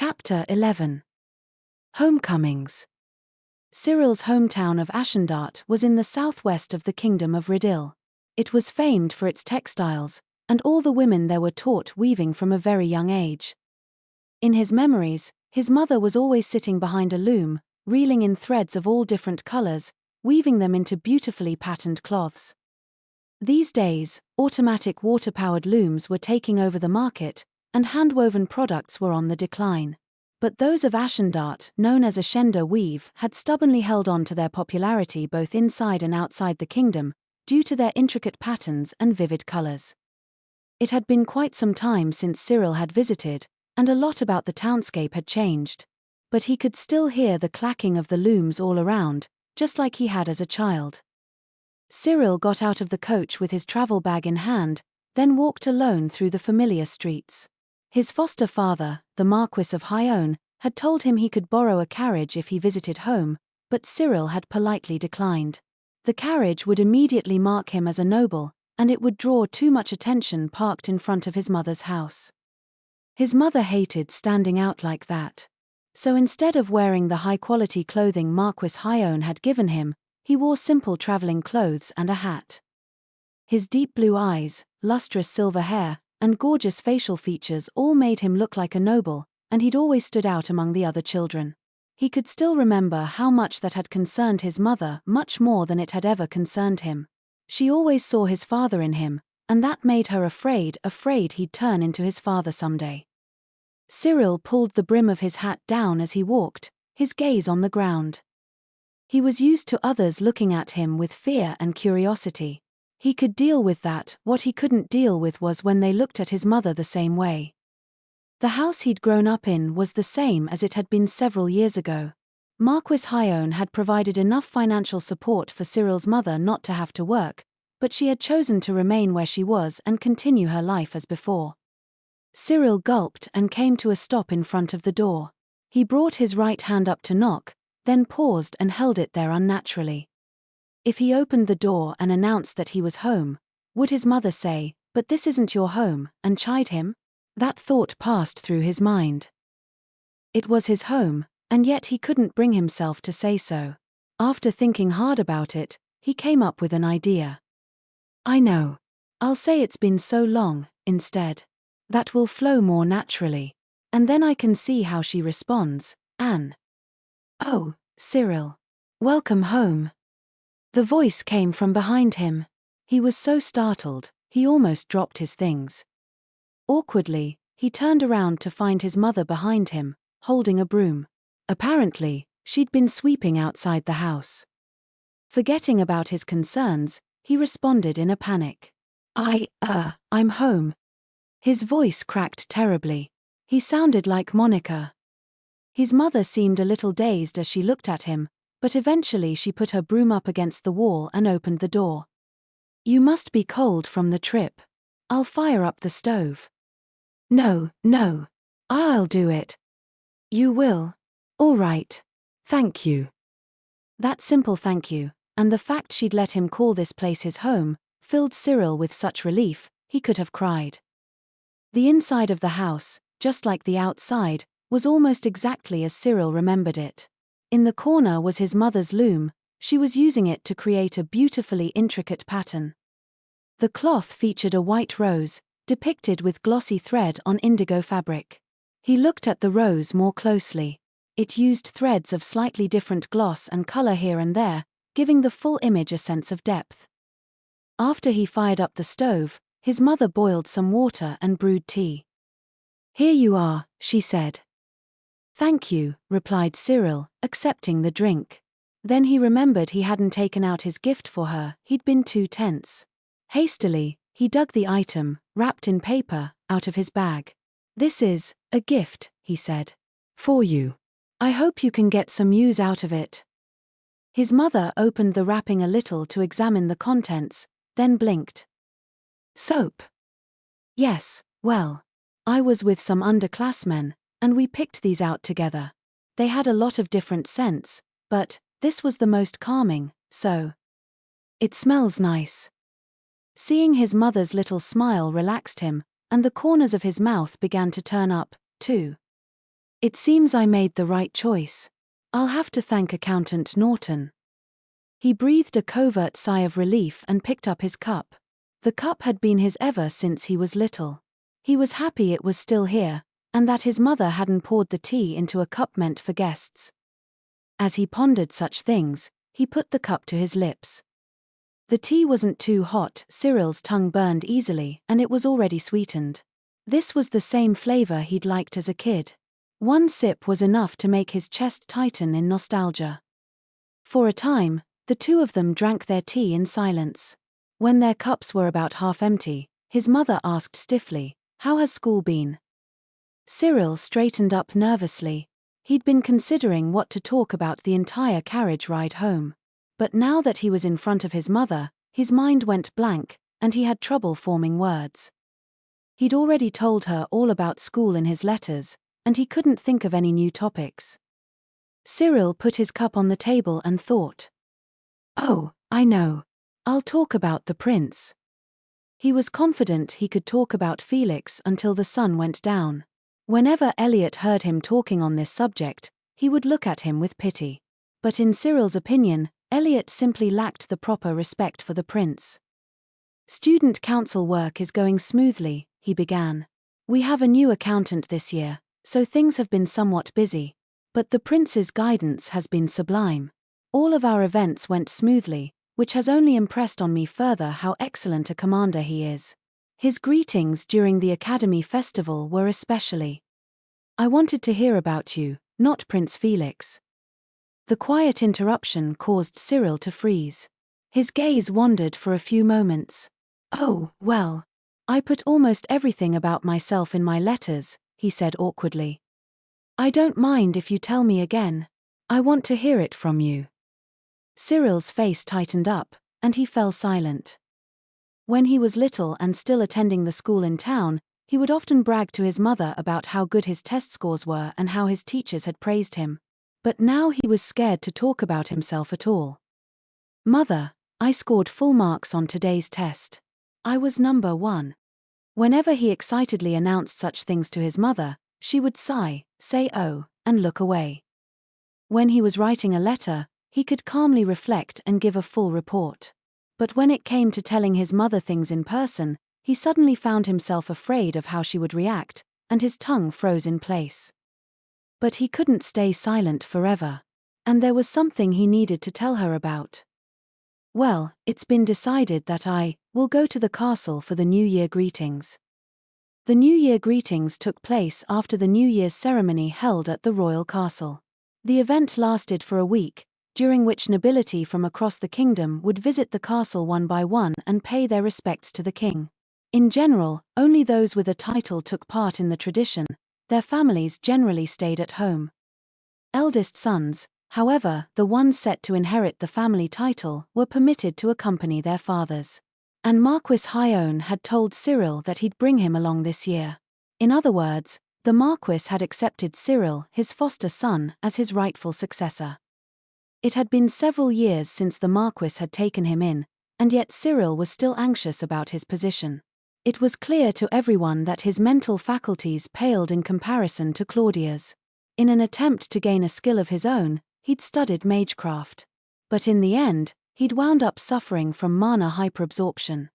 Chapter 11. Homecomings. Cyril's hometown of Ashendart was in the southwest of the kingdom of Ridil. It was famed for its textiles, and all the women there were taught weaving from a very young age. In his memories, his mother was always sitting behind a loom, reeling in threads of all different colors, weaving them into beautifully patterned cloths. These days, automatic water-powered looms were taking over the market, and hand-woven products were on the decline. But those of Ashendart, known as Ashenda weave, had stubbornly held on to their popularity both inside and outside the kingdom, due to their intricate patterns and vivid colors. It had been quite some time since Cyril had visited, and a lot about the townscape had changed. But he could still hear the clacking of the looms all around, just like he had as a child. Cyril got out of the coach with his travel bag in hand, then walked alone through the familiar streets. His foster father, the Marquis of Hyone, had told him he could borrow a carriage if he visited home, but Cyril had politely declined. The carriage would immediately mark him as a noble, and it would draw too much attention parked in front of his mother's house. His mother hated standing out like that. So instead of wearing the high-quality clothing Marquis Hyone had given him, he wore simple traveling clothes and a hat. His deep blue eyes, lustrous silver hair, and gorgeous facial features all made him look like a noble, and he'd always stood out among the other children. He could still remember how much that had concerned his mother, much more than it had ever concerned him. She always saw his father in him, and that made her afraid he'd turn into his father someday. Cyril pulled the brim of his hat down as he walked, his gaze on the ground. He was used to others looking at him with fear and curiosity. He could deal with that. What he couldn't deal with was when they looked at his mother the same way. The house he'd grown up in was the same as it had been several years ago. Marquis Hyone had provided enough financial support for Cyril's mother not to have to work, but she had chosen to remain where she was and continue her life as before. Cyril gulped and came to a stop in front of the door. He brought his right hand up to knock, then paused and held it there unnaturally. If he opened the door and announced that he was home, would his mother say, "But this isn't your home," and chide him? That thought passed through his mind. It was his home, and yet he couldn't bring himself to say so. After thinking hard about it, he came up with an idea. "I know. I'll say it's been so long, instead. That will flow more naturally. And then I can see how she responds, Anne." "Oh, Cyril. Welcome home." The voice came from behind him. He was so startled, he almost dropped his things. Awkwardly, he turned around to find his mother behind him, holding a broom. Apparently, she'd been sweeping outside the house. Forgetting about his concerns, he responded in a panic. I'm home." His voice cracked terribly. He sounded like Monica. His mother seemed a little dazed as she looked at him, but eventually she put her broom up against the wall and opened the door. "You must be cold from the trip. I'll fire up the stove." No, I'll do it." "You will? All right. Thank you." That simple thank you, and the fact she'd let him call this place his home, filled Cyril with such relief, he could have cried. The inside of the house, just like the outside, was almost exactly as Cyril remembered it. In the corner was his mother's loom. She was using it to create a beautifully intricate pattern. The cloth featured a white rose, depicted with glossy thread on indigo fabric. He looked at the rose more closely. It used threads of slightly different gloss and color here and there, giving the full image a sense of depth. After he fired up the stove, his mother boiled some water and brewed tea. "Here you are," she said. "Thank you," replied Cyril, accepting the drink. Then he remembered he hadn't taken out his gift for her. He'd been too tense. Hastily, he dug the item, wrapped in paper, out of his bag. "This is a gift," he said. "For you. I hope you can get some use out of it." His mother opened the wrapping a little to examine the contents, then blinked. "Soap?" "Yes, well, I was with some underclassmen, and we picked these out together. They had a lot of different scents, but this was the most calming, so. It smells nice." Seeing his mother's little smile relaxed him, and the corners of his mouth began to turn up, too. It seems I made the right choice. I'll have to thank Accountant Norton. He breathed a covert sigh of relief and picked up his cup. The cup had been his ever since he was little. He was happy it was still here, and that his mother hadn't poured the tea into a cup meant for guests. As he pondered such things, he put the cup to his lips. The tea wasn't too hot, Cyril's tongue burned easily, and it was already sweetened. This was the same flavor he'd liked as a kid. One sip was enough to make his chest tighten in nostalgia. For a time, the two of them drank their tea in silence. When their cups were about half empty, his mother asked stiffly, "How has school been?" Cyril straightened up nervously. He'd been considering what to talk about the entire carriage ride home. But now that he was in front of his mother, his mind went blank, and he had trouble forming words. He'd already told her all about school in his letters, and he couldn't think of any new topics. Cyril put his cup on the table and thought, "Oh, I know. I'll talk about the prince." He was confident he could talk about Felix until the sun went down. Whenever Elliot heard him talking on this subject, he would look at him with pity. But in Cyril's opinion, Elliot simply lacked the proper respect for the prince. "Student council work is going smoothly," he began. "We have a new accountant this year, so things have been somewhat busy. But the prince's guidance has been sublime. All of our events went smoothly, which has only impressed on me further how excellent a commander he is. His greetings during the Academy Festival were especially. I wanted to hear about you, not Prince Felix." The quiet interruption caused Cyril to freeze. His gaze wandered for a few moments. "Oh, well. I put almost everything about myself in my letters," he said awkwardly. "I don't mind if you tell me again. I want to hear it from you." Cyril's face tightened up, and he fell silent. When he was little and still attending the school in town, he would often brag to his mother about how good his test scores were and how his teachers had praised him. But now he was scared to talk about himself at all. "Mother, I scored full marks on today's test. I was number 1. Whenever he excitedly announced such things to his mother, she would sigh, say "oh," and look away. When he was writing a letter, he could calmly reflect and give a full report. But when it came to telling his mother things in person, he suddenly found himself afraid of how she would react, and his tongue froze in place. But he couldn't stay silent forever. And there was something he needed to tell her about. "Well, it's been decided that I will go to the castle for the New Year greetings." The New Year greetings took place after the New Year's ceremony held at the royal castle. The event lasted for a week, during which nobility from across the kingdom would visit the castle one by one and pay their respects to the king. In general, only those with a title took part in the tradition. Their families generally stayed at home. Eldest sons, however, the ones set to inherit the family title, were permitted to accompany their fathers. And Marquis Hyone had told Cyril that he'd bring him along this year. In other words, the Marquis had accepted Cyril, his foster son, as his rightful successor. It had been several years since the Marquis had taken him in, and yet Cyril was still anxious about his position. It was clear to everyone that his mental faculties paled in comparison to Claudia's. In an attempt to gain a skill of his own, he'd studied magecraft. But in the end, he'd wound up suffering from mana hyperabsorption.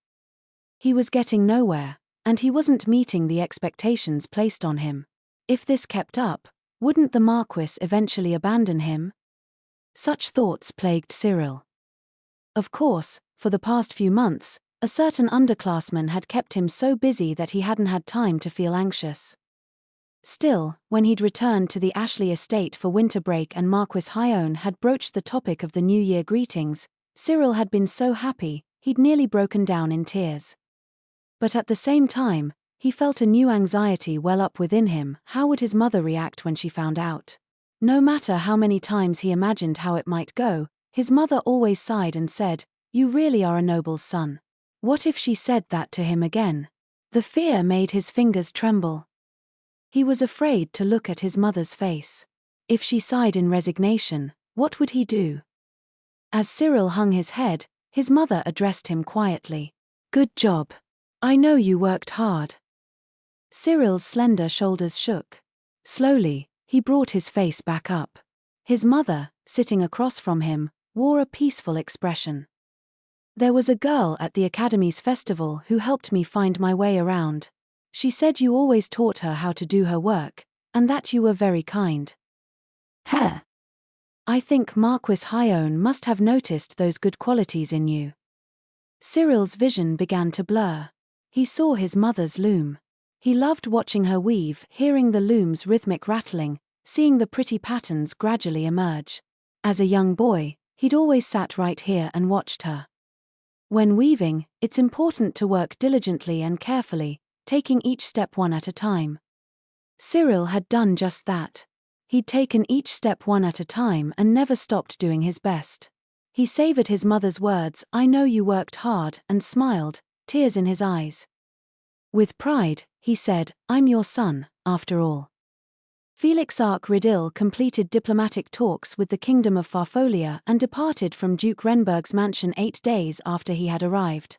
He was getting nowhere, and he wasn't meeting the expectations placed on him. If this kept up, wouldn't the Marquis eventually abandon him? Such thoughts plagued Cyril. Of course, for the past few months, a certain underclassman had kept him so busy that he hadn't had time to feel anxious. Still, when he'd returned to the Ashley estate for winter break and Marquis Hyone had broached the topic of the New Year greetings, Cyril had been so happy, he'd nearly broken down in tears. But at the same time, he felt a new anxiety well up within him. How would his mother react when she found out? No matter how many times he imagined how it might go, his mother always sighed and said, "You really are a noble's son." What if she said that to him again? The fear made his fingers tremble. He was afraid to look at his mother's face. If she sighed in resignation, what would he do? As Cyril hung his head, his mother addressed him quietly. "Good job. I know you worked hard." Cyril's slender shoulders shook. Slowly, He brought his face back up. His mother, sitting across from him, wore a peaceful expression. There was a girl at the Academy's festival who helped me find my way around. She said you always taught her how to do her work, and that you were very kind. Heh. I think Marquis Hyone must have noticed those good qualities in you. Cyril's vision began to blur. He saw his mother's loom. He loved watching her weave, hearing the loom's rhythmic rattling, seeing the pretty patterns gradually emerge. As a young boy, he'd always sat right here and watched her. When weaving, it's important to work diligently and carefully, taking each step one at a time. Cyril had done just that. He'd taken each step one at a time and never stopped doing his best. He savored his mother's words, "I know you worked hard," and smiled, tears in his eyes. With pride, he said, "I'm your son, after all." Felix Riddle completed diplomatic talks with the Kingdom of Farfolia and departed from Duke Renberg's mansion 8 days after he had arrived.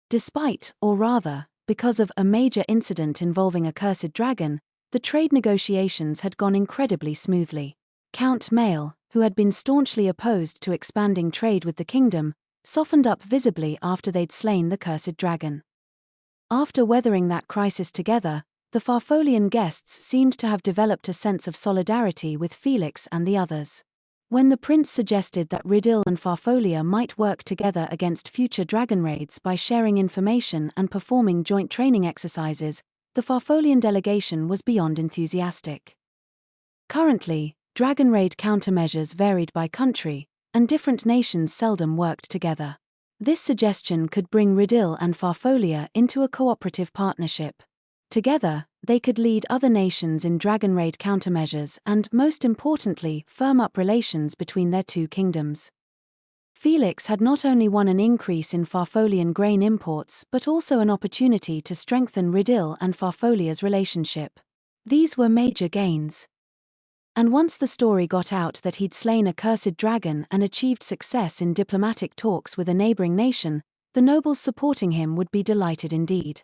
Despite, or rather, because of a major incident involving a cursed dragon, the trade negotiations had gone incredibly smoothly. Count Mael, who had been staunchly opposed to expanding trade with the kingdom, softened up visibly after they'd slain the cursed dragon. After weathering that crisis together, the Farfolian guests seemed to have developed a sense of solidarity with Felix and the others. When the prince suggested that Riddle and Farfolia might work together against future dragon raids by sharing information and performing joint training exercises, the Farfolian delegation was beyond enthusiastic. Currently, dragon raid countermeasures varied by country, and different nations seldom worked together. This suggestion could bring Riddle and Farfolia into a cooperative partnership. Together, they could lead other nations in dragon raid countermeasures and, most importantly, firm up relations between their two kingdoms. Felix had not only won an increase in Farfolian grain imports but also an opportunity to strengthen Riddle and Farfolia's relationship. These were major gains. And once the story got out that he'd slain a cursed dragon and achieved success in diplomatic talks with a neighboring nation, the nobles supporting him would be delighted indeed.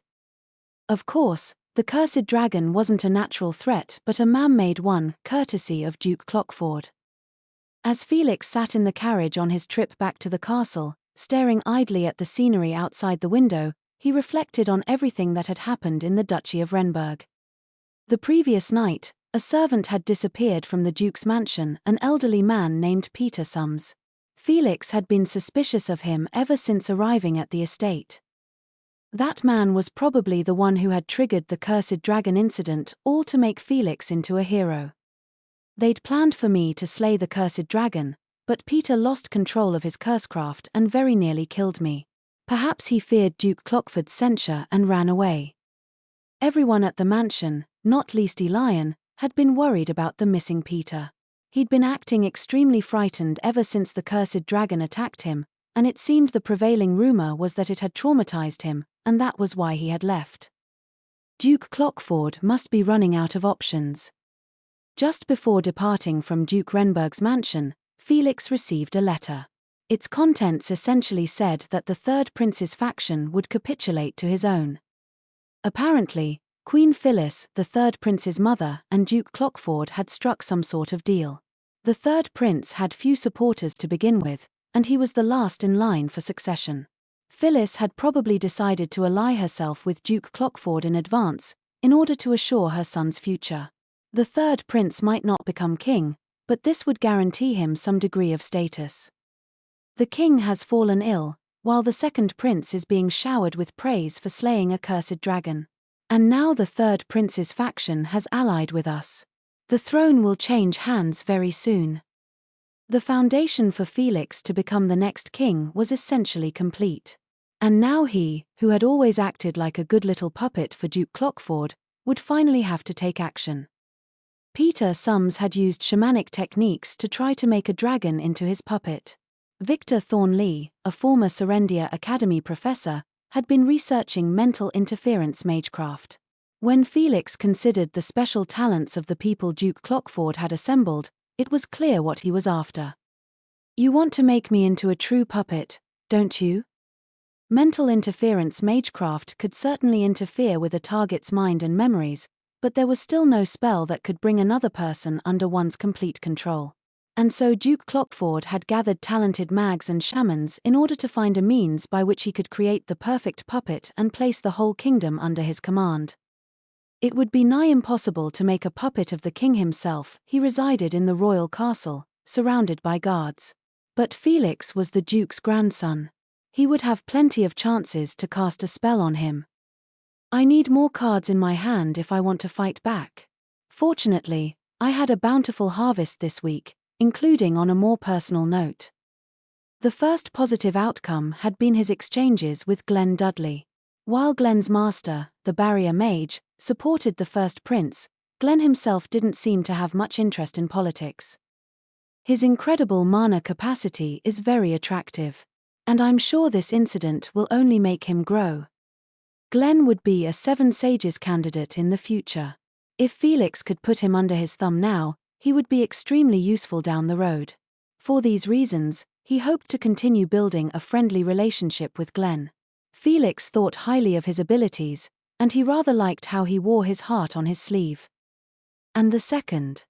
Of course, the cursed dragon wasn't a natural threat but a man-made one, courtesy of Duke Clockford. As Felix sat in the carriage on his trip back to the castle, staring idly at the scenery outside the window, he reflected on everything that had happened in the Duchy of Renberg. The previous night, a servant had disappeared from the Duke's mansion, an elderly man named Peter Sums. Felix had been suspicious of him ever since arriving at the estate. That man was probably the one who had triggered the cursed dragon incident, all to make Felix into a hero. They'd planned for me to slay the cursed dragon, but Peter lost control of his cursecraft and very nearly killed me. Perhaps he feared Duke Clockford's censure and ran away. Everyone at the mansion, not least Elian, had been worried about the missing Peter. He'd been acting extremely frightened ever since the cursed dragon attacked him, and it seemed the prevailing rumor was that it had traumatized him, and that was why he had left. Duke Clockford must be running out of options. Just before departing from Duke Renberg's mansion, Felix received a letter. Its contents essentially said that the Third Prince's faction would capitulate to his own. Apparently, Queen Phyllis, the Third Prince's mother, and Duke Clockford had struck some sort of deal. The Third Prince had few supporters to begin with, and he was the last in line for succession. Phyllis had probably decided to ally herself with Duke Clockford in advance, in order to assure her son's future. The Third Prince might not become king, but this would guarantee him some degree of status. The king has fallen ill, while the Second Prince is being showered with praise for slaying a cursed dragon. And now the Third Prince's faction has allied with us. The throne will change hands very soon. The foundation for Felix to become the next king was essentially complete. And now he, who had always acted like a good little puppet for Duke Clockford, would finally have to take action. Peter Sums had used shamanic techniques to try to make a dragon into his puppet. Victor Thornley, a former Serendia Academy professor, had been researching mental interference magecraft. When Felix considered the special talents of the people Duke Clockford had assembled, it was clear what he was after. "You want to make me into a true puppet, don't you?" Mental interference magecraft could certainly interfere with a target's mind and memories, but there was still no spell that could bring another person under one's complete control. And so Duke Clockford had gathered talented mags and shamans in order to find a means by which he could create the perfect puppet and place the whole kingdom under his command. It would be nigh impossible to make a puppet of the king himself. He resided in the royal castle, surrounded by guards. But Felix was the duke's grandson. He would have plenty of chances to cast a spell on him. I need more cards in my hand if I want to fight back. Fortunately, I had a bountiful harvest this week, including on a more personal note. The first positive outcome had been his exchanges with Glenn Dudley. While Glenn's master, the barrier mage, supported the first prince, Glenn himself didn't seem to have much interest in politics. His incredible mana capacity is very attractive, and I'm sure this incident will only make him grow. Glenn would be a Seven Sages candidate in the future. If Felix could put him under his thumb now, he would be extremely useful down the road. For these reasons, he hoped to continue building a friendly relationship with Glenn. Felix thought highly of his abilities, and he rather liked how he wore his heart on his sleeve. And the second.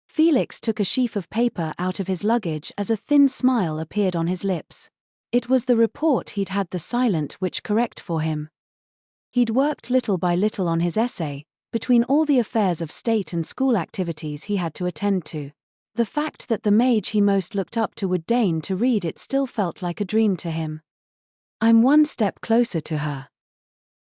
Felix took a sheaf of paper out of his luggage as a thin smile appeared on his lips. It was the report he'd had the silent witch correct for him. He'd worked little by little on his essay, between all the affairs of state and school activities he had to attend to. The fact that the mage he most looked up to would deign to read it still felt like a dream to him. I'm one step closer to her.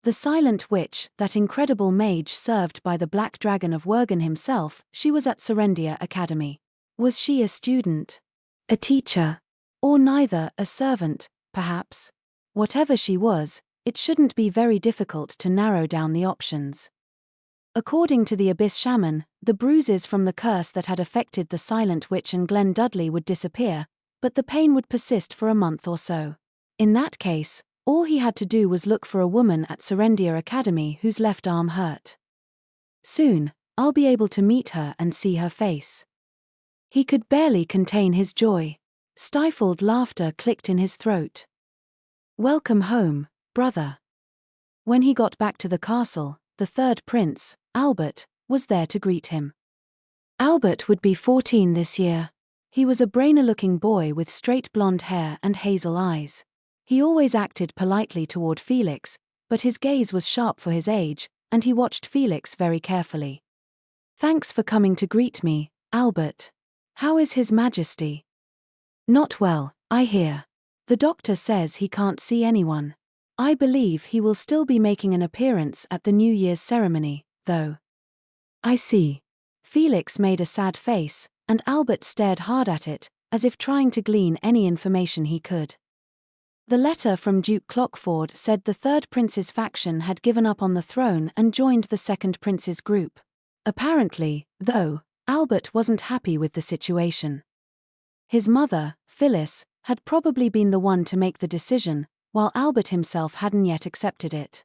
The silent witch, that incredible mage served by the Black Dragon of Wergen himself, she was at Serendia Academy. Was she a student? A teacher? Or neither, a servant, perhaps? Whatever she was, it shouldn't be very difficult to narrow down the options. According to the Abyss Shaman, the bruises from the curse that had affected the Silent Witch and Glenn Dudley would disappear, but the pain would persist for a month or so. In that case, all he had to do was look for a woman at Serendia Academy whose left arm hurt. Soon, I'll be able to meet her and see her face. He could barely contain his joy. Stifled laughter clicked in his throat. Welcome home, brother. When he got back to the castle, the third prince, Albert, was there to greet him. Albert would be 14 this year. He was a brainer-looking boy with straight blonde hair and hazel eyes. He always acted politely toward Felix, but his gaze was sharp for his age, and he watched Felix very carefully. Thanks for coming to greet me, Albert. How is His Majesty? Not well, I hear. The doctor says he can't see anyone. I believe he will still be making an appearance at the New Year's ceremony, though. I see. Felix made a sad face, and Albert stared hard at it, as if trying to glean any information he could. The letter from Duke Clockford said the third prince's faction had given up on the throne and joined the second prince's group. Apparently, though, Albert wasn't happy with the situation. His mother, Phyllis, had probably been the one to make the decision, while Albert himself hadn't yet accepted it.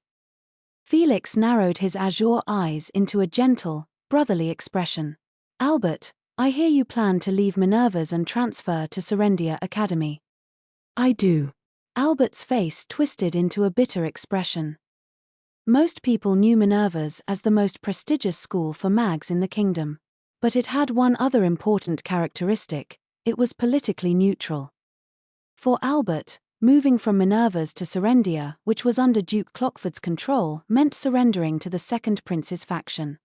Felix narrowed his azure eyes into a gentle, brotherly expression. Albert, I hear you plan to leave Minerva's and transfer to Serendia Academy. I do. Albert's face twisted into a bitter expression. Most people knew Minerva's as the most prestigious school for mags in the kingdom. But it had one other important characteristic: it was politically neutral. For Albert, moving from Minerva's to Serendia, which was under Duke Clockford's control, meant surrendering to the second prince's faction.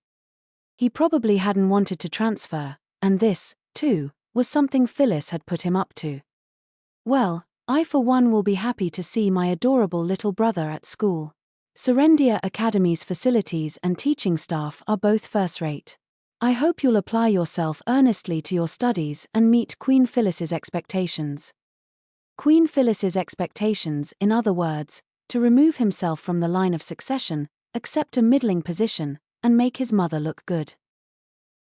He probably hadn't wanted to transfer, and this, too, was something Phyllis had put him up to. Well, I for one will be happy to see my adorable little brother at school. Serendia Academy's facilities and teaching staff are both first-rate. I hope you'll apply yourself earnestly to your studies and meet Queen Phyllis's expectations. Queen Phyllis's expectations, in other words, to remove himself from the line of succession, accept a middling position, and make his mother look good.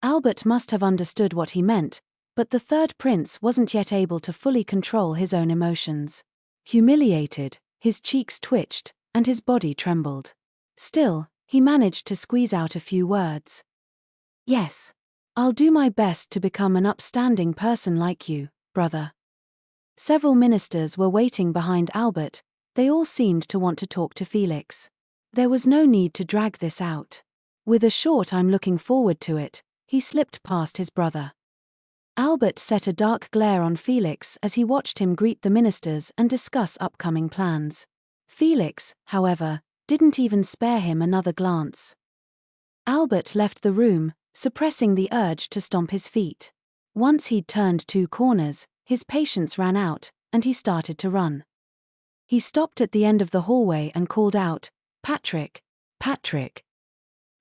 Albert must have understood what he meant, but the third prince wasn't yet able to fully control his own emotions. Humiliated, his cheeks twitched, and his body trembled. Still, he managed to squeeze out a few words. Yes. I'll do my best to become an upstanding person like you, brother. Several ministers were waiting behind Albert. They all seemed to want to talk to Felix. There was no need to drag this out. With a short "I'm looking forward to it," he slipped past his brother. Albert set a dark glare on Felix as he watched him greet the ministers and discuss upcoming plans. Felix, however, didn't even spare him another glance. Albert left the room, suppressing the urge to stomp his feet. Once he'd turned 2 corners, his patience ran out, and he started to run. He stopped at the end of the hallway and called out, "Patrick! Patrick!"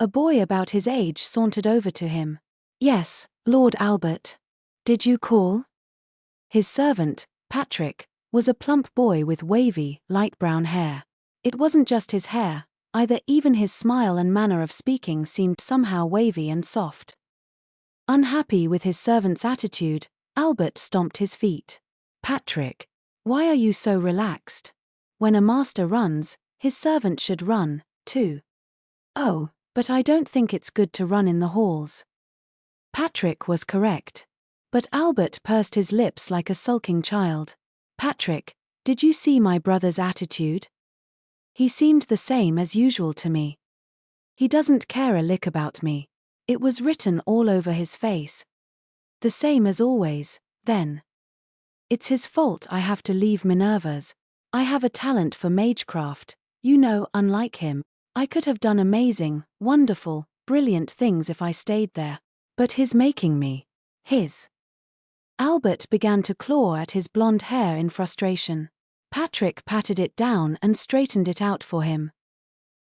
A boy about his age sauntered over to him. "Yes, Lord Albert. Did you call?" His servant, Patrick, was a plump boy with wavy, light brown hair. It wasn't just his hair, either. Even his smile and manner of speaking seemed somehow wavy and soft. Unhappy with his servant's attitude, Albert stomped his feet. "Patrick, why are you so relaxed? When a master runs, his servant should run, too." "Oh, but I don't think it's good to run in the halls." Patrick was correct. But Albert pursed his lips like a sulking child. "Patrick, did you see my brother's attitude? He seemed the same as usual to me. He doesn't care a lick about me." It was written all over his face. "The same as always, then. It's his fault I have to leave Minerva's. I have a talent for magecraft, you know. Unlike him, I could have done amazing, wonderful, brilliant things if I stayed there. But he's making me his." Albert began to claw at his blonde hair in frustration. Patrick patted it down and straightened it out for him.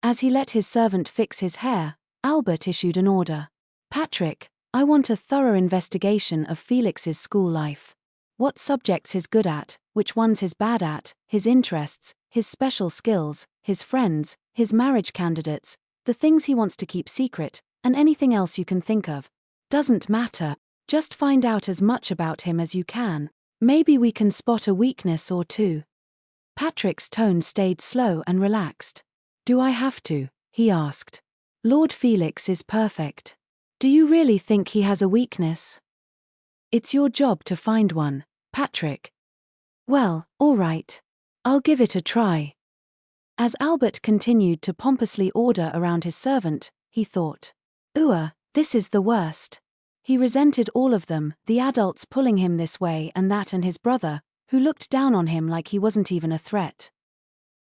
As he let his servant fix his hair, Albert issued an order. "Patrick, I want a thorough investigation of Felix's school life. What subjects he's good at, which ones he's bad at, his interests, his special skills, his friends, his marriage candidates, the things he wants to keep secret, and anything else you can think of. Doesn't matter. Just find out as much about him as you can. Maybe we can spot a weakness or two." Patrick's tone stayed slow and relaxed. "Do I have to?" he asked. "Lord Felix is perfect. Do you really think he has a weakness?" "It's your job to find one, Patrick." "Well, all right. I'll give it a try." As Albert continued to pompously order around his servant, he thought, this is the worst." He resented all of them, the adults pulling him this way and that, and his brother, who looked down on him like he wasn't even a threat.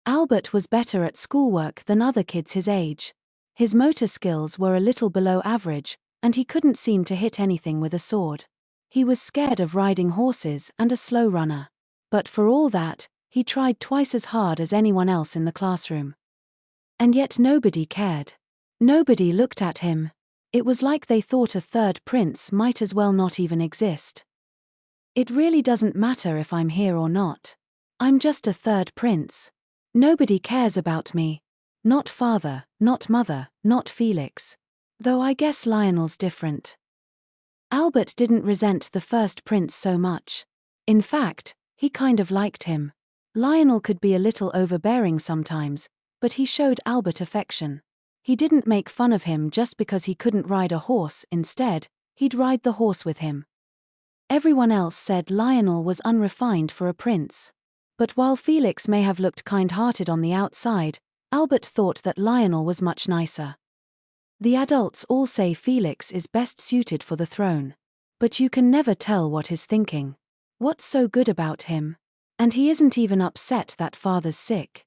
Albert was better at schoolwork than other kids his age. His motor skills were a little below average, and he couldn't seem to hit anything with a sword. He was scared of riding horses and a slow runner. But for all that, he tried twice as hard as anyone else in the classroom. And yet nobody cared. Nobody looked at him. It was like they thought a third prince might as well not even exist. "It really doesn't matter if I'm here or not. I'm just a third prince. Nobody cares about me. Not father, not mother, not Felix. Though I guess Lionel's different." Albert didn't resent the first prince so much. In fact, he kind of liked him. Lionel could be a little overbearing sometimes, but he showed Albert affection. He didn't make fun of him just because he couldn't ride a horse. Instead, he'd ride the horse with him. Everyone else said Lionel was unrefined for a prince. But while Felix may have looked kind-hearted on the outside, Albert thought that Lionel was much nicer. The adults all say Felix is best suited for the throne. But you can never tell what he's thinking. What's so good about him? And he isn't even upset that father's sick.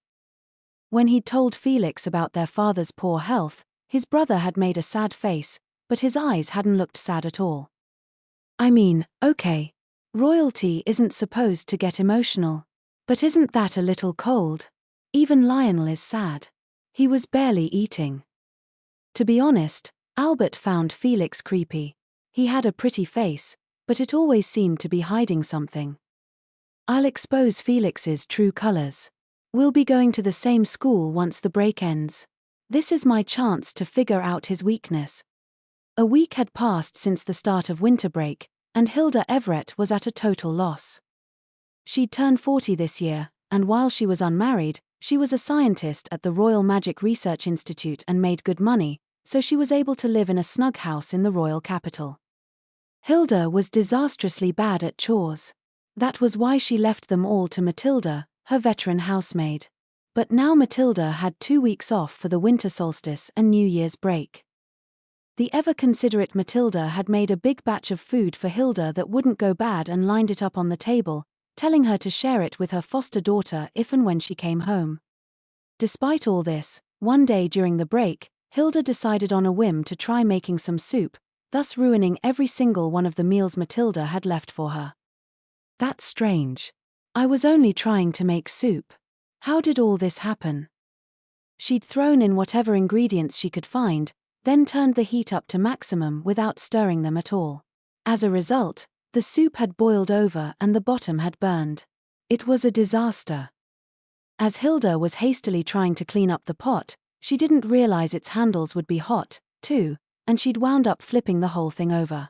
When he'd told Felix about their father's poor health, his brother had made a sad face, but his eyes hadn't looked sad at all. "I mean, okay. Royalty isn't supposed to get emotional. But isn't that a little cold? Even Lionel is sad. He was barely eating." To be honest, Albert found Felix creepy. He had a pretty face, but it always seemed to be hiding something. "I'll expose Felix's true colors. We'll be going to the same school once the break ends. This is my chance to figure out his weakness." A week had passed since the start of winter break, and Hilda Everett was at a total loss. She'd turned 40 this year, and while she was unmarried, she was a scientist at the Royal Magic Research Institute and made good money, so she was able to live in a snug house in the royal capital. Hilda was disastrously bad at chores. That was why she left them all to Matilda, her veteran housemaid. But now Matilda had 2 weeks off for the winter solstice and New Year's break. The ever-considerate Matilda had made a big batch of food for Hilda that wouldn't go bad and lined it up on the table, telling her to share it with her foster daughter if and when she came home. Despite all this, one day during the break, Hilda decided on a whim to try making some soup, thus ruining every single one of the meals Matilda had left for her. That's strange. I was only trying to make soup. How did all this happen? She'd thrown in whatever ingredients she could find, then turned the heat up to maximum without stirring them at all. As a result, the soup had boiled over and the bottom had burned. It was a disaster. As Hilda was hastily trying to clean up the pot, she didn't realize its handles would be hot, too, and she'd wound up flipping the whole thing over.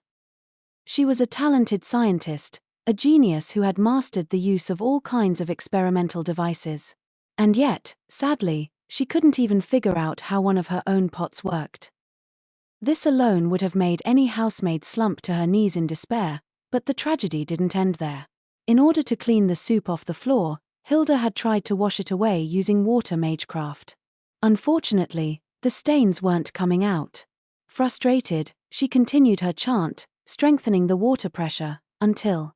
She was a talented scientist, a genius who had mastered the use of all kinds of experimental devices. And yet, sadly, she couldn't even figure out how one of her own pots worked. This alone would have made any housemaid slump to her knees in despair, but the tragedy didn't end there. In order to clean the soup off the floor, Hilda had tried to wash it away using water magecraft. Unfortunately, the stains weren't coming out. Frustrated, she continued her chant, strengthening the water pressure, until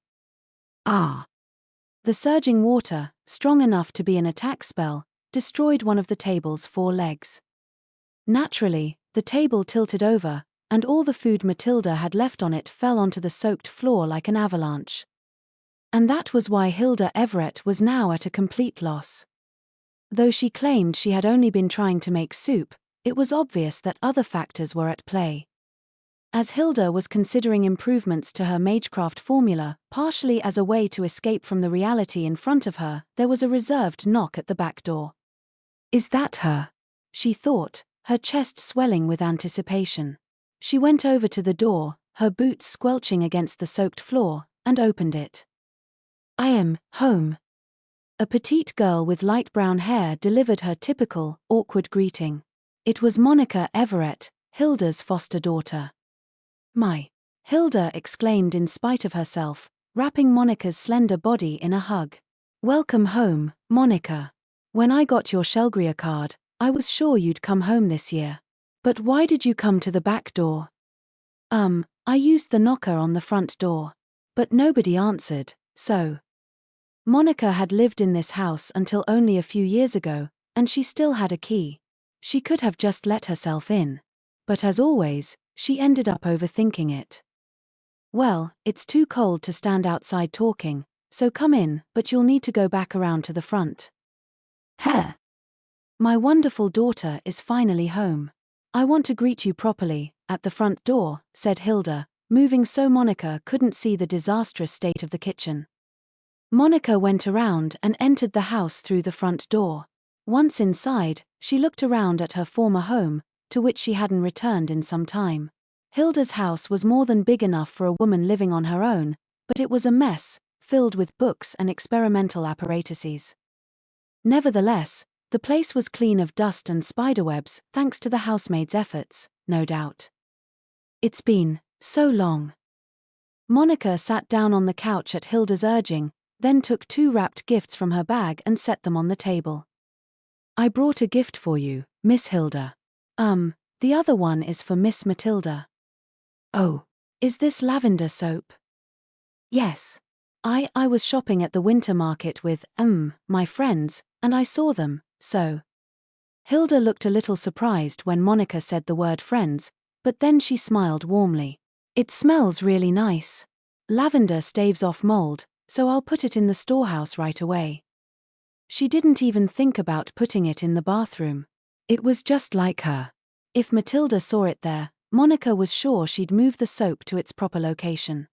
the surging water, strong enough to be an attack spell, destroyed one of the table's 4 legs. Naturally, the table tilted over, and all the food Matilda had left on it fell onto the soaked floor like an avalanche. And that was why Hilda Everett was now at a complete loss. Though she claimed she had only been trying to make soup, it was obvious that other factors were at play. As Hilda was considering improvements to her magecraft formula, partially as a way to escape from the reality in front of her, there was a reserved knock at the back door. "Is that her?" she thought, her chest swelling with anticipation. She went over to the door, her boots squelching against the soaked floor, and opened it. "I am home." A petite girl with light brown hair delivered her typical, awkward greeting. It was Monica Everett, Hilda's foster daughter. "My!" Hilda exclaimed in spite of herself, wrapping Monica's slender body in a hug. "Welcome home, Monica. When I got your Shelgria card, I was sure you'd come home this year. But why did you come to the back door?" I used the knocker on the front door. But nobody answered, so." Monica had lived in this house until only a few years ago, and she still had a key. She could have just let herself in. But as always, she ended up overthinking it. "Well, it's too cold to stand outside talking, so come in, but you'll need to go back around to the front." "Huh. My wonderful daughter is finally home. I want to greet you properly, at the front door," said Hilda, moving so Monica couldn't see the disastrous state of the kitchen. Monica went around and entered the house through the front door. Once inside, she looked around at her former home, to which she hadn't returned in some time. Hilda's house was more than big enough for a woman living on her own, but it was a mess, filled with books and experimental apparatuses. Nevertheless, the place was clean of dust and spiderwebs, thanks to the housemaid's efforts, no doubt. "It's been so long." Monica sat down on the couch at Hilda's urging, then took 2 wrapped gifts from her bag and set them on the table. "I brought a gift for you, Miss Hilda. The other one is for Miss Matilda." "Oh, is this lavender soap?" "Yes. I was shopping at the winter market with, my friends, and I saw them, so." Hilda looked a little surprised when Monica said the word friends, but then she smiled warmly. "It smells really nice. Lavender staves off mold, so I'll put it in the storehouse right away." She didn't even think about putting it in the bathroom. It was just like her. If Matilda saw it there, Monica was sure she'd move the soap to its proper location.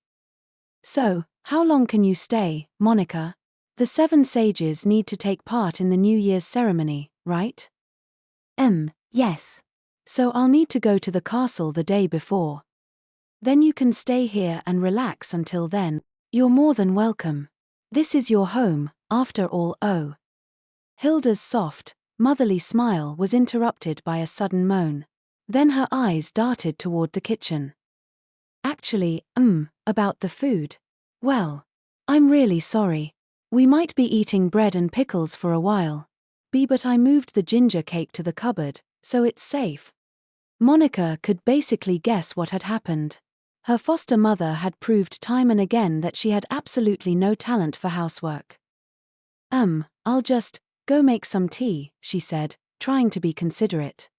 "So, how long can you stay, Monica? The 7 sages need to take part in the New Year's ceremony, right?" Yes. "So I'll need to go to the castle the day before. Then you can stay here and relax until then." "You're more than welcome. This is your home, after all." "Oh." Hilda's soft, motherly smile was interrupted by a sudden moan. Then her eyes darted toward the kitchen. "Actually, about the food. Well, I'm really sorry. We might be eating bread and pickles for a while. But I moved the ginger cake to the cupboard, so it's safe." Monica could basically guess what had happened. Her foster mother had proved time and again that she had absolutely no talent for housework. I'll just go make some tea, she said, trying to be considerate.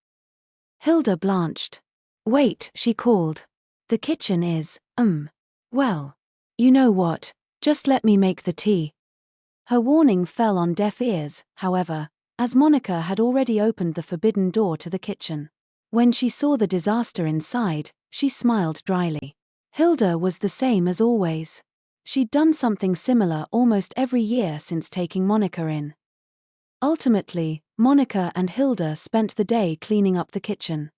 Hilda blanched. Wait, she called. The kitchen is, well. You know what, just let me make the tea. Her warning fell on deaf ears, however, as Monica had already opened the forbidden door to the kitchen. When she saw the disaster inside, she smiled dryly. Hilda was the same as always. She'd done something similar almost every year since taking Monica in. Ultimately, Monica and Hilda spent the day cleaning up the kitchen.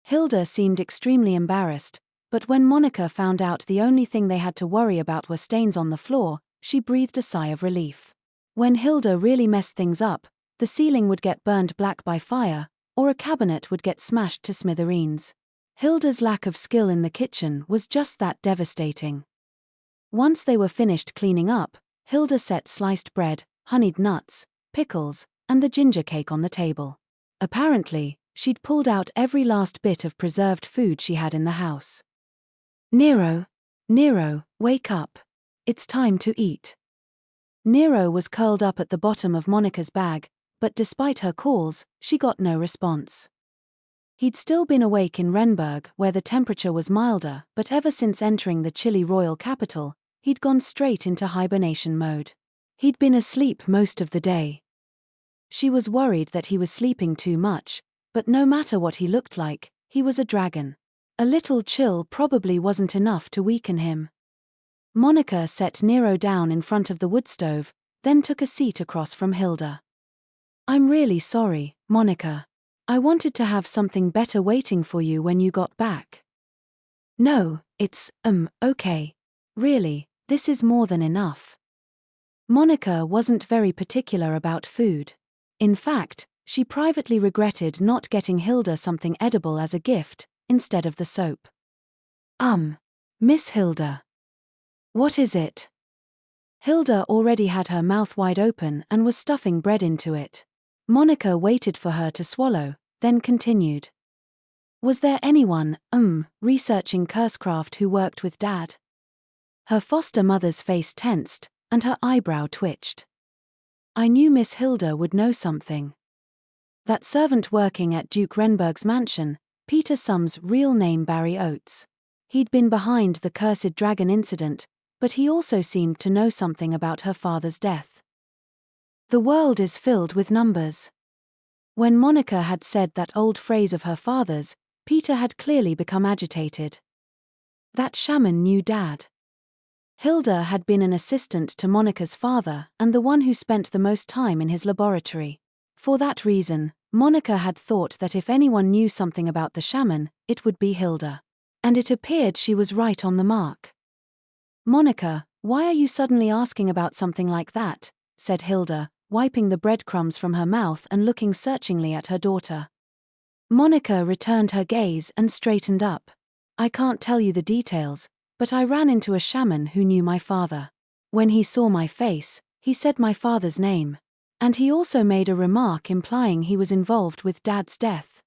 Hilda seemed extremely embarrassed, but when Monica found out the only thing they had to worry about were stains on the floor, she breathed a sigh of relief. When Hilda really messed things up, the ceiling would get burned black by fire, or a cabinet would get smashed to smithereens. Hilda's lack of skill in the kitchen was just that devastating. Once they were finished cleaning up, Hilda set sliced bread, honeyed nuts, pickles, and the ginger cake on the table. Apparently, she'd pulled out every last bit of preserved food she had in the house. Nero, wake up. It's time to eat. Nero was curled up at the bottom of Monica's bag, but despite her calls, she got no response. He'd still been awake in Renberg, where the temperature was milder, but ever since entering the chilly royal capital, he'd gone straight into hibernation mode. He'd been asleep most of the day. She was worried that he was sleeping too much, but no matter what he looked like, he was a dragon. A little chill probably wasn't enough to weaken him. Monica set Nero down in front of the wood stove, then took a seat across from Hilda. I'm really sorry, Monica. I wanted to have something better waiting for you when you got back. No, it's, okay. Really, this is more than enough. Monica wasn't very particular about food. In fact, she privately regretted not getting Hilda something edible as a gift, instead of the soap. Miss Hilda. What is it? Hilda already had her mouth wide open and was stuffing bread into it. Monica waited for her to swallow, then continued. Was there anyone, researching cursecraft who worked with Dad? Her foster mother's face tensed, and her eyebrow twitched. I knew Miss Hilda would know something. That servant working at Duke Renberg's mansion, Peter Sum's real name Barry Oates. He'd been behind the cursed dragon incident, but he also seemed to know something about her father's death. The world is filled with numbers. When Monica had said that old phrase of her father's, Peter had clearly become agitated. That shaman knew Dad. Hilda had been an assistant to Monica's father and the one who spent the most time in his laboratory. For that reason, Monica had thought that if anyone knew something about the shaman, it would be Hilda. And it appeared she was right on the mark. Monica, why are you suddenly asking about something like that? Said Hilda, wiping the breadcrumbs from her mouth and looking searchingly at her daughter. Monica returned her gaze and straightened up. I can't tell you the details, but I ran into a shaman who knew my father. When he saw my face, he said my father's name. And he also made a remark implying he was involved with Dad's death.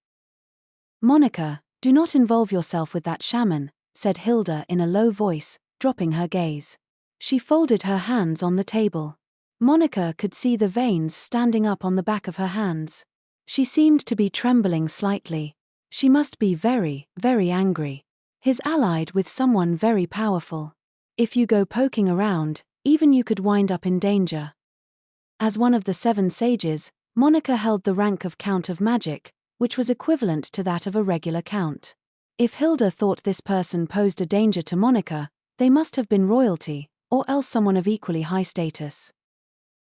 Monica, do not involve yourself with that shaman, said Hilda in a low voice, dropping her gaze. She folded her hands on the table. Monica could see the veins standing up on the back of her hands. She seemed to be trembling slightly. She must be very, very angry. He's allied with someone very powerful. If you go poking around, even you could wind up in danger. As one of the 7 sages, Monica held the rank of Count of Magic, which was equivalent to that of a regular count. If Hilda thought this person posed a danger to Monica, they must have been royalty, or else someone of equally high status.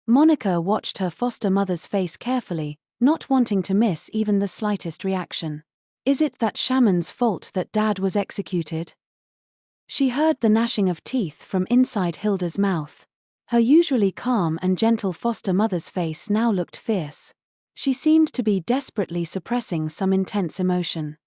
Monica watched her foster mother's face carefully, not wanting to miss even the slightest reaction. Is it that shaman's fault that Dad was executed? She heard the gnashing of teeth from inside Hilda's mouth. Her usually calm and gentle foster mother's face now looked fierce. She seemed to be desperately suppressing some intense emotion.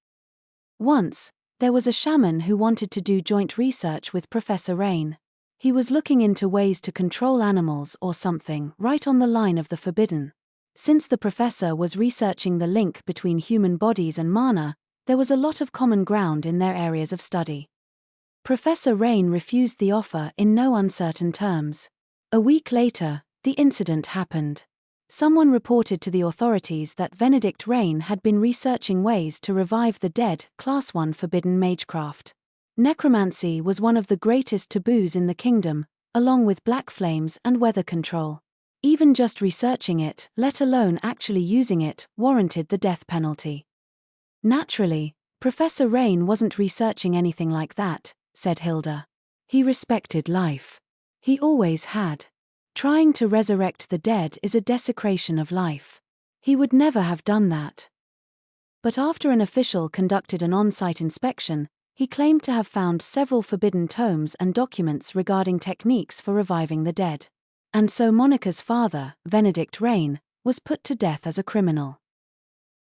Once, there was a shaman who wanted to do joint research with Professor Rain. He was looking into ways to control animals or something right on the line of the forbidden. Since the professor was researching the link between human bodies and mana, There was a lot of common ground in their areas of study. Professor Rain refused the offer in no uncertain terms. A week later, the incident happened. Someone reported to the authorities that Benedict Rain had been researching ways to revive the dead, Class 1 forbidden magecraft. Necromancy was one of the greatest taboos in the kingdom, along with black flames and weather control. Even just researching it, let alone actually using it, warranted the death penalty. Naturally, Professor Rain wasn't researching anything like that, said Hilda. He respected life. He always had. Trying to resurrect the dead is a desecration of life. He would never have done that. But after an official conducted an on-site inspection, he claimed to have found several forbidden tomes and documents regarding techniques for reviving the dead. And so Monica's father, Benedict Rain, was put to death as a criminal.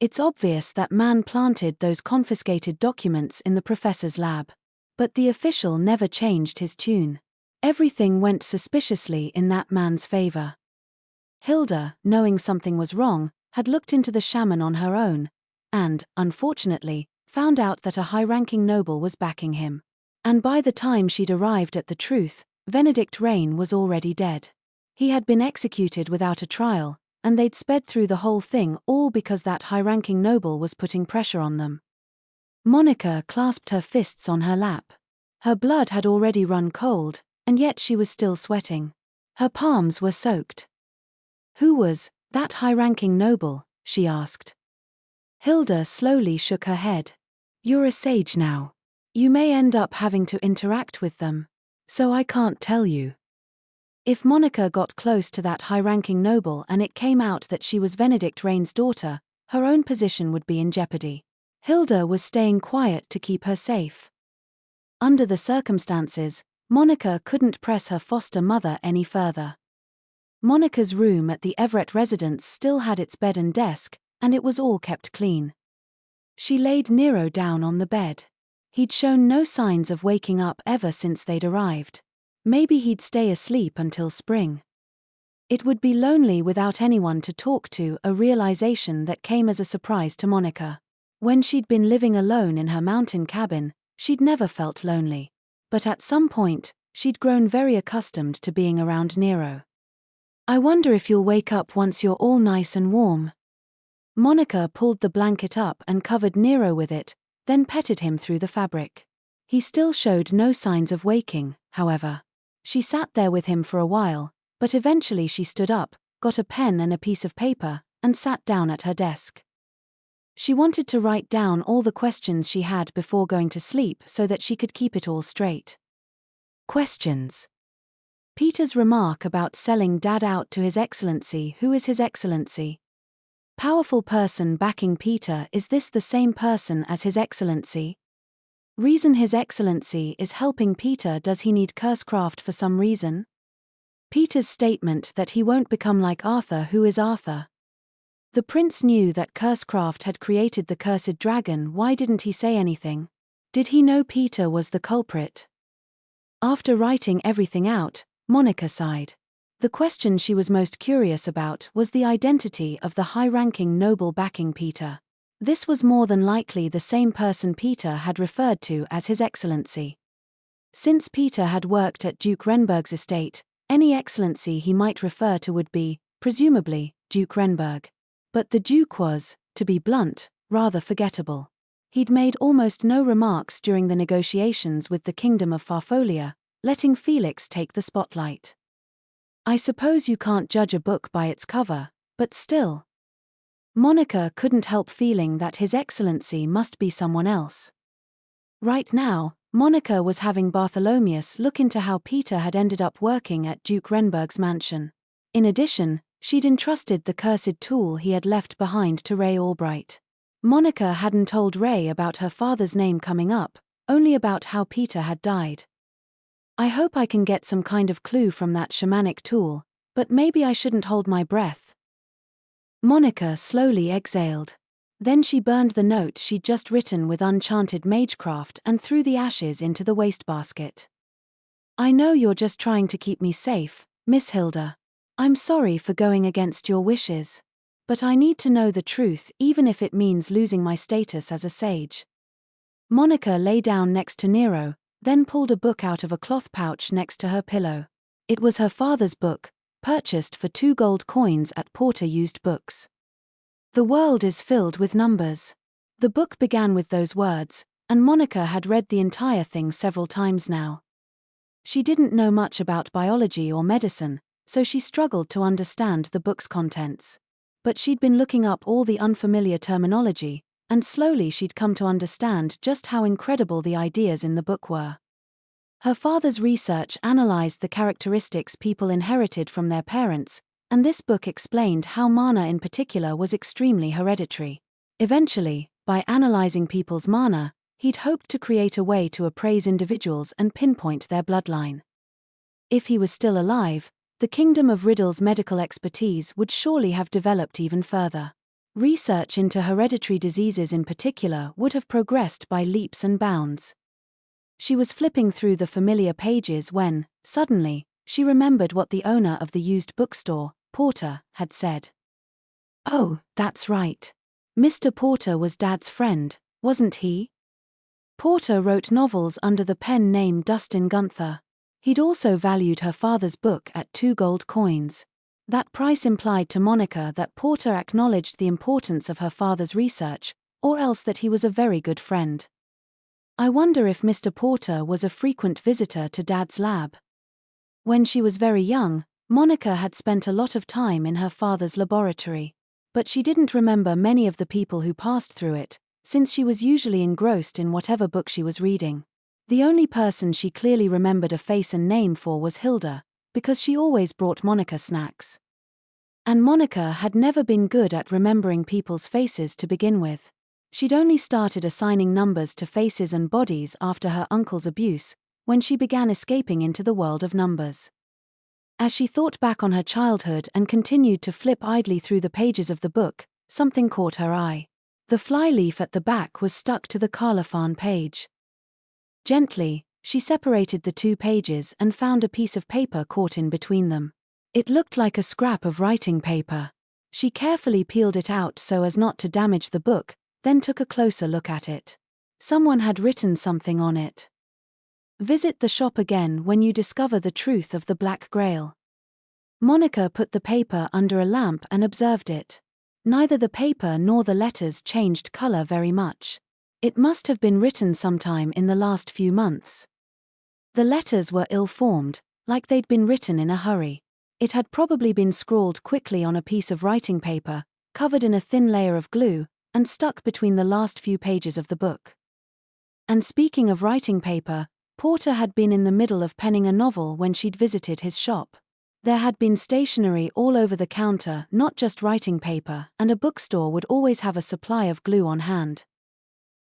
It's obvious that man planted those confiscated documents in the professor's lab. But the official never changed his tune. Everything went suspiciously in that man's favor. Hilda, knowing something was wrong, had looked into the shaman on her own, and, unfortunately, found out that a high-ranking noble was backing him. And by the time she'd arrived at the truth, Benedict Rain was already dead. He had been executed without a trial, and they'd sped through the whole thing all because that high-ranking noble was putting pressure on them. Monica clasped her fists on her lap. Her blood had already run cold, and yet she was still sweating. Her palms were soaked. Who was that high-ranking noble? She asked. Hilda slowly shook her head. You're a sage now. You may end up having to interact with them. So I can't tell you. If Monica got close to that high-ranking noble and it came out that she was Benedict Rain's daughter, her own position would be in jeopardy. Hilda was staying quiet to keep her safe. Under the circumstances, Monica couldn't press her foster mother any further. Monica's room at the Everett residence still had its bed and desk, and it was all kept clean. She laid Nero down on the bed. He'd shown no signs of waking up ever since they'd arrived. Maybe he'd stay asleep until spring. It would be lonely without anyone to talk to, a realization that came as a surprise to Monica. When she'd been living alone in her mountain cabin, she'd never felt lonely. But at some point, she'd grown very accustomed to being around Nero. I wonder if you'll wake up once you're all nice and warm. Monica pulled the blanket up and covered Nero with it, then petted him through the fabric. He still showed no signs of waking, however. She sat there with him for a while, but eventually she stood up, got a pen and a piece of paper, and sat down at her desk. She wanted to write down all the questions she had before going to sleep so that she could keep it all straight. Questions. Peter's remark about selling Dad out to His Excellency. Who is His Excellency? Powerful person backing Peter. Is this the same person as His Excellency? Reason His Excellency is helping Peter. Does he need cursecraft for some reason? Peter's statement that he won't become like Arthur. Who is Arthur? The prince knew that cursecraft had created the cursed dragon. Why didn't he say anything? Did he know Peter was the culprit? After writing everything out, Monica sighed. The question she was most curious about was the identity of the high-ranking noble backing Peter. This was more than likely the same person Peter had referred to as His Excellency. Since Peter had worked at Duke Renberg's estate, any excellency he might refer to would be, presumably, Duke Renberg. But the Duke was, to be blunt, rather forgettable. He'd made almost no remarks during the negotiations with the Kingdom of Farfolia, letting Felix take the spotlight. I suppose you can't judge a book by its cover, but still. Monica couldn't help feeling that His Excellency must be someone else. Right now, Monica was having Bartholomeus look into how Peter had ended up working at Duke Renberg's mansion. In addition, she'd entrusted the cursed tool he had left behind to Ray Albright. Monica hadn't told Ray about her father's name coming up, only about how Peter had died. I hope I can get some kind of clue from that shamanic tool, but maybe I shouldn't hold my breath. Monica slowly exhaled. Then she burned the note she'd just written with unchanted magecraft and threw the ashes into the wastebasket. I know you're just trying to keep me safe, Miss Hilda. I'm sorry for going against your wishes. But I need to know the truth even if it means losing my status as a sage. Monica lay down next to Nero, then pulled a book out of a cloth pouch next to her pillow. It was her father's book, purchased for 2 gold coins at Porter Used Books. The world is filled with numbers. The book began with those words, and Monica had read the entire thing several times now. She didn't know much about biology or medicine, so she struggled to understand the book's contents. But she'd been looking up all the unfamiliar terminology, and slowly she'd come to understand just how incredible the ideas in the book were. Her father's research analyzed the characteristics people inherited from their parents, and this book explained how mana in particular was extremely hereditary. Eventually, by analyzing people's mana, he'd hoped to create a way to appraise individuals and pinpoint their bloodline. If he was still alive, the Kingdom of Riddle's medical expertise would surely have developed even further. Research into hereditary diseases in particular would have progressed by leaps and bounds. She was flipping through the familiar pages when, suddenly, she remembered what the owner of the used bookstore, Porter, had said. Oh, that's right. Mr. Porter was Dad's friend, wasn't he? Porter wrote novels under the pen name Dustin Gunther. He'd also valued her father's book at 2 gold coins. That price implied to Monica that Porter acknowledged the importance of her father's research, or else that he was a very good friend. I wonder if Mr. Porter was a frequent visitor to Dad's lab. When she was very young, Monica had spent a lot of time in her father's laboratory. But she didn't remember many of the people who passed through it, since she was usually engrossed in whatever book she was reading. The only person she clearly remembered a face and name for was Hilda, because she always brought Monica snacks. And Monica had never been good at remembering people's faces to begin with. She'd only started assigning numbers to faces and bodies after her uncle's abuse, when she began escaping into the world of numbers. As she thought back on her childhood and continued to flip idly through the pages of the book, something caught her eye. The flyleaf at the back was stuck to the Carlophane page. Gently, she separated the 2 pages and found a piece of paper caught in between them. It looked like a scrap of writing paper. She carefully peeled it out so as not to damage the book, then took a closer look at it. Someone had written something on it. Visit the shop again when you discover the truth of the Black Grail. Monica put the paper under a lamp and observed it. Neither the paper nor the letters changed color very much. It must have been written sometime in the last few months. The letters were ill-formed, like they'd been written in a hurry. It had probably been scrawled quickly on a piece of writing paper, covered in a thin layer of glue, and stuck between the last few pages of the book. And speaking of writing paper, Porter had been in the middle of penning a novel when she'd visited his shop. There had been stationery all over the counter, not just writing paper, and a bookstore would always have a supply of glue on hand.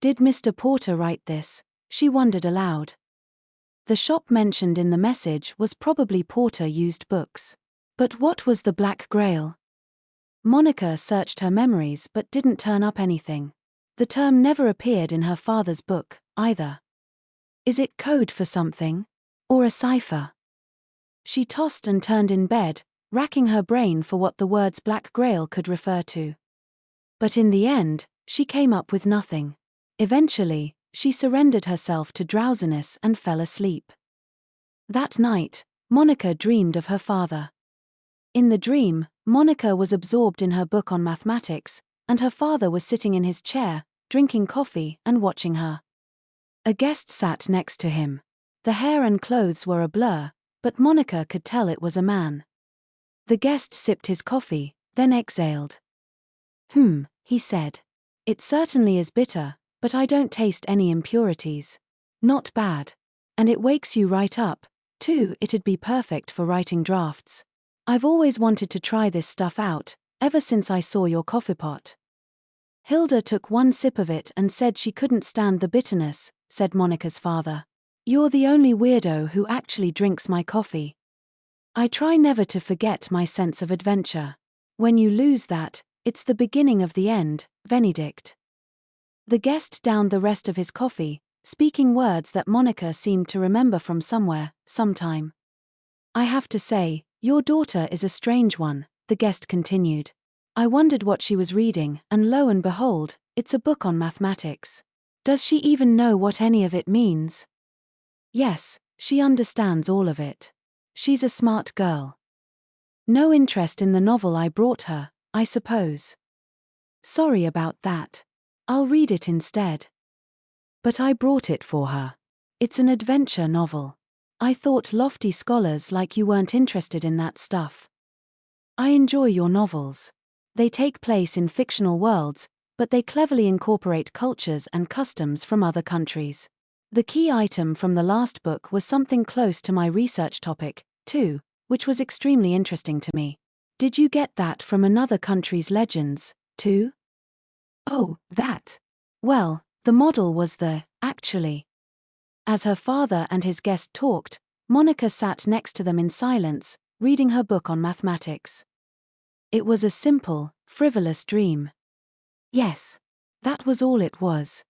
Did Mr. Porter write this? She wondered aloud. The shop mentioned in the message was probably Porter Used Books. But what was the Black Grail? Monica searched her memories but didn't turn up anything. The term never appeared in her father's book, either. Is it code for something? Or a cipher? She tossed and turned in bed, racking her brain for what the words Black Grail could refer to. But in the end, she came up with nothing. Eventually, she surrendered herself to drowsiness and fell asleep. That night, Monica dreamed of her father. In the dream, Monica was absorbed in her book on mathematics, and her father was sitting in his chair, drinking coffee and watching her. A guest sat next to him. The hair and clothes were a blur, but Monica could tell it was a man. The guest sipped his coffee, then exhaled. He said. It certainly is bitter, but I don't taste any impurities. Not bad. And it wakes you right up, too. It'd be perfect for writing drafts. I've always wanted to try this stuff out, ever since I saw your coffee pot. Hilda took one sip of it and said she couldn't stand the bitterness, said Monica's father. You're the only weirdo who actually drinks my coffee. I try never to forget my sense of adventure. When you lose that, it's the beginning of the end, Benedict. The guest downed the rest of his coffee, speaking words that Monica seemed to remember from somewhere, sometime. I have to say, your daughter is a strange one, the guest continued. I wondered what she was reading, and lo and behold, it's a book on mathematics. Does she even know what any of it means? Yes, she understands all of it. She's a smart girl. No interest in the novel I brought her, I suppose. Sorry about that. I'll read it instead. But I brought it for her. It's an adventure novel. I thought lofty scholars like you weren't interested in that stuff. I enjoy your novels. They take place in fictional worlds, but they cleverly incorporate cultures and customs from other countries. The key item from the last book was something close to my research topic, too, which was extremely interesting to me. Did you get that from another country's legends, too? Oh, that. Well, the model was actually. As her father and his guest talked, Monica sat next to them in silence, reading her book on mathematics. It was a simple, frivolous dream. Yes. That was all it was.